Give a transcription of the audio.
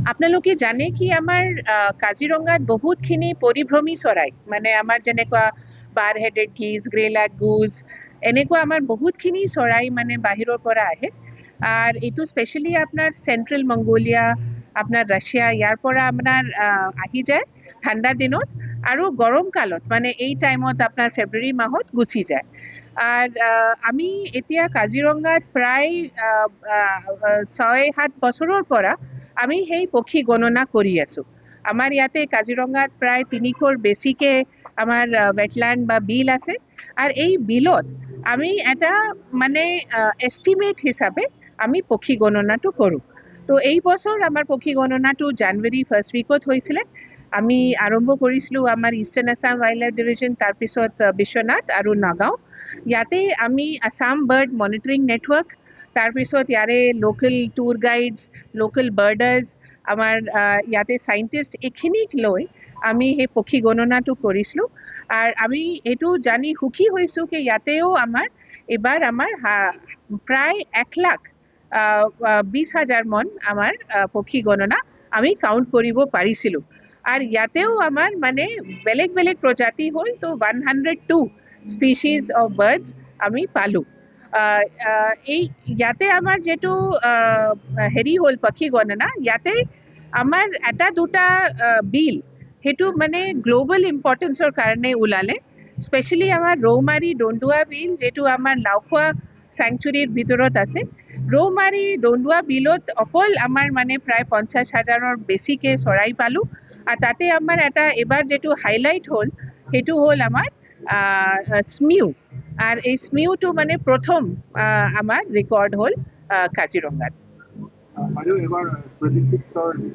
আপোনালোকে জানে কি আমাৰ কাজিৰঙাত বহুতখিনি পৰিভ্ৰমী চৰাই মানে আমাৰ যেনেকুৱা বাৰ হেডেড গিজ গ্ৰেলাক গুজ এনেকুৱা আমাৰ বহুতখিনি চৰাই মানে বাহিৰৰ পৰা আহে আৰ এইটো স্পেচিয়েলি আপনাৰ সেন্ট্ৰেল মঙ্গোলিয়া আপনাৰ ৰাশিয়া ইয়াৰ পৰা আপোনাৰ আহি যায় ঠাণ্ডা দিনত আৰু গৰম কালত মানে এই টাইমত আপোনাৰ ফেব্ৰুৱাৰী মাহত গুচি যায় আৰ আমি এতিয়া কাজিৰঙাত প্ৰায় ৬-৭ বছৰৰ পৰা আমি সেই পক্ষী গণনা কৰি আছো আমাৰ ইয়াতে কাজিৰঙাত প্ৰায় ৩০০ৰ বেছিকে আমাৰ ওয়েটল্যান্ড বা বিল আছে আর এই বিলত আমি এটা মানে এস্টিমেট হিচাপে আমি পক্ষী গণনাটো কৰোঁ তো এই বছৰ আমাৰ পক্ষী গণনাটো জানুৱাৰী ফাৰ্ষ্ট উইকত হৈছিলে আমি আৰম্ভ কৰিছিলোঁ আমাৰ eastern Assam wild life division তাৰপিছত বিশ্বনাথ আৰু নগাঁও ইয়াতে আমি আছাম বাৰ্ড মনিটৰিং নেটৱৰ্ক তাৰপিছত ইয়াৰে লোকেল টুৰ গাইডছ লোকেল বাৰ্ডাৰ্ছ আমাৰ ইয়াতে চাইণ্টিষ্ট এইখিনিক লৈ আমি সেই পক্ষী গণনাটো কৰিছিলোঁ আৰু আমি এইটো জানি সুখী হৈছোঁ কি ইয়াতেও আমাৰ এইবাৰ আমাৰ প্ৰায় ১,২০,০০০ মন আমাৰ পক্ষী গণনা আমি কাউণ্ট কৰিব পাৰিছিলোঁ আর ইয়াতেও আমার মানে বেলেগ বেলেগ প্রজাতি হল তো 102 স্পিচিজ অফ বার্ডস আমি পালো এই ইয়াতে আমার যেটো হেৰি হল পক্ষী গণনা ইয়াতে আমাৰ এটা দুটা বিল সেইটো মানে গ্লোবাল ইম্পৰ্টেন্সৰ কাৰণে ওলালে স্পেচিয়েলি আমাৰ ৰৌমাৰী দণ্ডুৱা বিল যেটো আমাৰ লাওখোৱা চেংচুৰীৰ ভিতৰত আছে ৰৌমাৰী দণ্ডুৱা বিলত অকল আমাৰ মানে প্ৰায় ৫০,০০০ৰ বেছিকে চৰাই পালো আর তাতে আমার এটা এবার যেটো হাইলাইট হল সেইটো হল আমার স্মিউ আর এই স্মিউটো মানে প্রথম আমার রেকর্ড হল কাজিরঙাত।